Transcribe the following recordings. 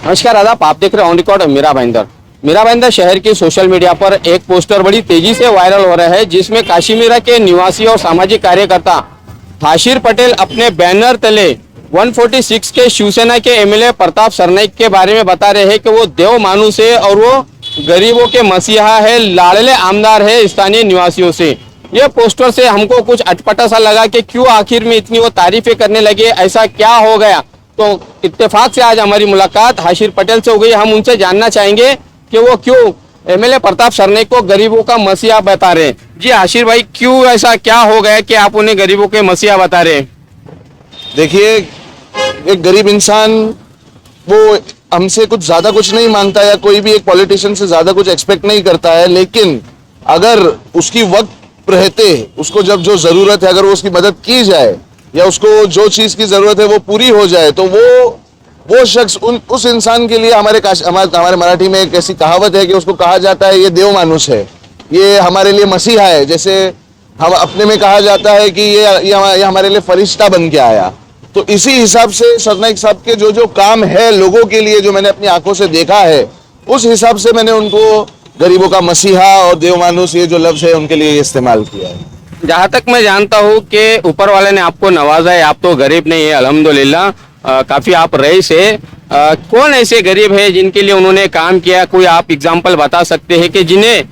नमस्कार आदाब, आप देख रहे हैं ऑन रिकॉर्ड मीरा भाईंदर। मीरा भाईंदर शहर की सोशल मीडिया पर एक पोस्टर बड़ी तेजी से वायरल हो रहा है, जिसमें काशीमीरा के निवासी और सामाजिक कार्यकर्ता हाशिर पटेल अपने बैनर तले 146 के शिवसेना के एमएलए प्रताप सरनाईक के बारे में बता रहे हैं कि वो देव मानुस है और वो गरीबों के मसीहा है, लाडले आमदार है स्थानीय निवासियों से। ये पोस्टर से हमको कुछ अटपटा सा लगा कि क्यों आखिर में इतनी वो तारीफें करने लगे, ऐसा क्या हो गया। तो इत्तेफाक से आज हमारी मुलाकात हाशिर पटेल से हो गई। हम उनसे जानना चाहेंगे कि वो क्यों एमएलए प्रताप सरनाईक को गरीबों का मसीहा बता रहे हैं। जी हाशिर भाई, क्यों ऐसा क्या हो गया कि आप उन्हें गरीबों के मसीहा बता रहे हैं? देखिए, एक गरीब इंसान वो हमसे कुछ नहीं मांगता या कोई भी एक पॉलिटिशियन से ज्यादा कुछ एक्सपेक्ट नहीं करता है, लेकिन अगर उसकी वक्त रहते उसको जब जो जरूरत है, अगर वो उसकी मदद की जाए या उसको जो चीज की जरूरत है वो पूरी हो जाए, तो वो शख्स उस इंसान के लिए हमारे मराठी में एक ऐसी कहावत है कि उसको कहा जाता है ये देव मानुस है, ये हमारे लिए मसीहा है। जैसे हम अपने में कहा जाता है कि ये हमारे लिए फरिश्ता बन के आया। तो इसी हिसाब से सरनाईक साहब के जो काम है लोगों के लिए, जो मैंने अपनी आंखों से देखा है, उस हिसाब से मैंने उनको गरीबों का मसीहा और देव मानुस ये जो लफ्ज है उनके लिए इस्तेमाल किया है। जहाँ तक मैं जानता हूँ कि ऊपर वाले ने आपको नवाजा है, आप तो गरीब नहीं है अल्हम्दुलिल्लाह, काफी आप रईस है। कौन ऐसे गरीब है जिनके लिए उन्होंने काम किया? कोई आप एग्जाम्पल बता सकते हैं कि जिन्हें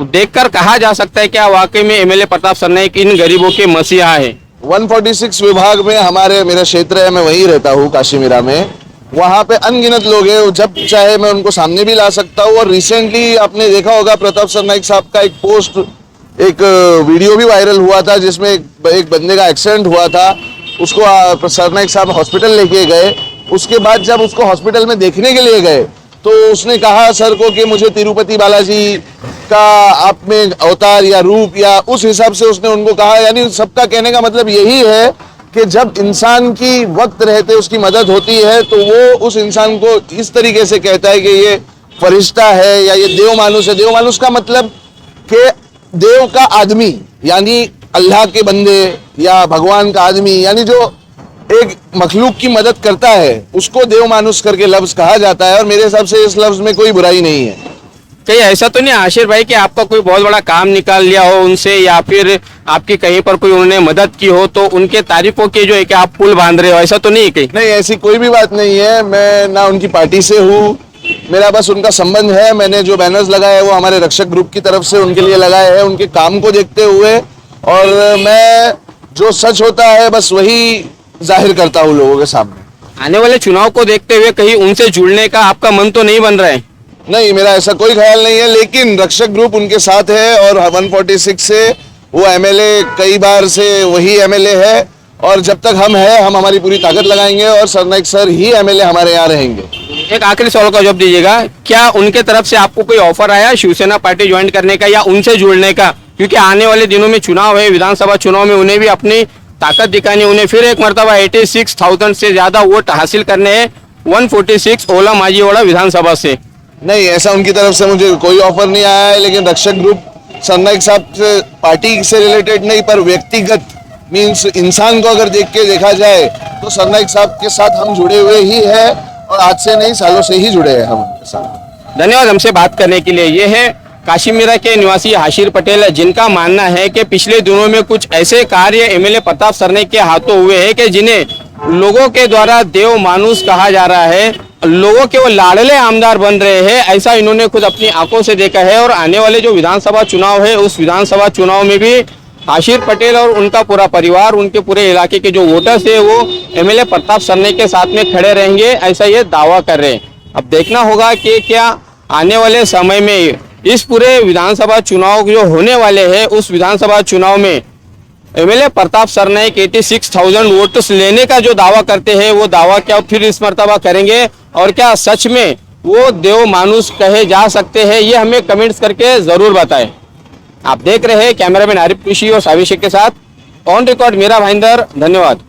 देखकर कहा जा सकता है क्या वाकई में एमएलए प्रताप सरनाईक इन गरीबों के मसीहा है? 146 विभाग में मेरा क्षेत्र है, मैं वहीं रहता हूँ काशीमीरा में। वहाँ पे अनगिनत लोग हैं, जब चाहे मैं उनको सामने भी ला सकता हूँ। और रिसेंटली आपने देखा होगा प्रताप सरनाईक साहब का एक पोस्ट, एक वीडियो भी वायरल हुआ था जिसमें एक बंदे का एक्सीडेंट हुआ था। उसको सरनाईक साहब हॉस्पिटल लेके गए। उसके बाद जब उसको हॉस्पिटल में देखने के लिए गए तो उसने कहा सर को कि मुझे तिरुपति बालाजी का आप में अवतार या रूप, या उस हिसाब से उसने उनको कहा। यानी सबका कहने का मतलब यही है कि जब इंसान की वक्त रहते उसकी मदद होती है तो वो उस इंसान को इस तरीके से कहता है कि ये फरिश्ता है या ये देव मानुस है। देव मानुस का मतलब कि देव का आदमी, यानी अल्लाह के बंदे या भगवान का आदमी, यानी जो एक मखलूक की मदद करता है उसको देव मानुस करके लफ्ज कहा जाता है। और मेरे हिसाब से इस लफ्ज में कोई बुराई नहीं है। कहीं ऐसा तो नहीं हाशिर भाई कि आपका कोई बहुत बड़ा काम निकाल लिया हो उनसे, या फिर आपकी कहीं पर कोई उन्होंने मदद की हो तो उनके तारीफों के जो है कि आप पुल बांध रहे हो, ऐसा तो नहीं है कहीं? नहीं, ऐसी कोई भी बात नहीं है। मैं ना उनकी पार्टी से हूँ, मेरा बस उनका संबंध है। मैंने जो बैनर्स लगाए हैं वो हमारे रक्षक ग्रुप की तरफ से उनके लिए लगाए हैं, उनके काम को देखते हुए। और मैं जो सच होता है बस वही जाहिर करता हूँ लोगों के सामने। आने वाले चुनाव को देखते हुए कहीं उनसे जुड़ने का आपका मन तो नहीं बन रहा है? नहीं, मेरा ऐसा कोई ख्याल नहीं है, लेकिन रक्षक ग्रुप उनके साथ है और 146 से वो एमएलए कई बार से वही एमएलए है। और जब तक हम हमारी पूरी ताकत लगाएंगे और सरनाईक सर ही एमएलए हमारे यहाँ रहेंगे। एक आखिरी सवाल का जवाब दीजिएगा, क्या उनके तरफ से आपको कोई ऑफर आया शिवसेना पार्टी ज्वाइन करने का या उनसे जुड़ने का? क्योंकि आने वाले दिनों में चुनाव है, विधानसभा चुनाव में उन्हें भी अपनी ताकत दिखानी, उन्हें फिर एक मरतबा 86,000 से ज्यादा वोट हासिल करने हैं 146 ओला मांझीवाड़ा विधानसभा से। नहीं, ऐसा उनकी तरफ से मुझे कोई ऑफर नहीं आया है, लेकिन रक्षक ग्रुप सरनाईक साहब से पार्टी से रिलेटेड नहीं पर व्यक्तिगत मीन्स इंसान को अगर देखा जाए तो सरनाईक साहब के साथ हम जुड़े हुए ही है और आज से नहीं सालों से ही जुड़े हैं हम उनके साथ। धन्यवाद हमसे बात करने के लिए। ये है काशीमीरा के निवासी हाशिर पटेल, जिनका मानना है कि पिछले दिनों में कुछ ऐसे कार्य एमएलए प्रताप सरनाईक के हाथों हुए हैं कि जिन्हें लोगों के द्वारा देव मानुस कहा जा रहा है, लोगों के वो लाडले आमदार बन रहे हैं, ऐसा इन्होंने खुद अपनी आंखों से देखा है। और आने वाले जो विधानसभा चुनाव है उस विधानसभा चुनाव में भी हाशिर पटेल और उनका पूरा परिवार, उनके पूरे इलाके के जो वोटर्स है वो एमएलए प्रताप सरनाईक के साथ में खड़े रहेंगे, ऐसा ये दावा कर रहे हैं। अब देखना होगा कि क्या आने वाले समय में इस पूरे विधानसभा चुनाव जो होने वाले हैं उस विधानसभा चुनाव में एमएलए प्रताप सरनाईक 86,000 वोट्स लेने का जो दावा करते हैं वो दावा क्या फिर इस मर्तबा करेंगे, और क्या सच में वो देव मानुस कहे जा सकते हैं, ये हमें कमेंट्स करके जरूर बताएं। आप देख रहे हैं कैमरामैन आरिफ कृषि और साविशेख के साथ ऑन रिकॉर्ड मीरा भाईंदर। धन्यवाद।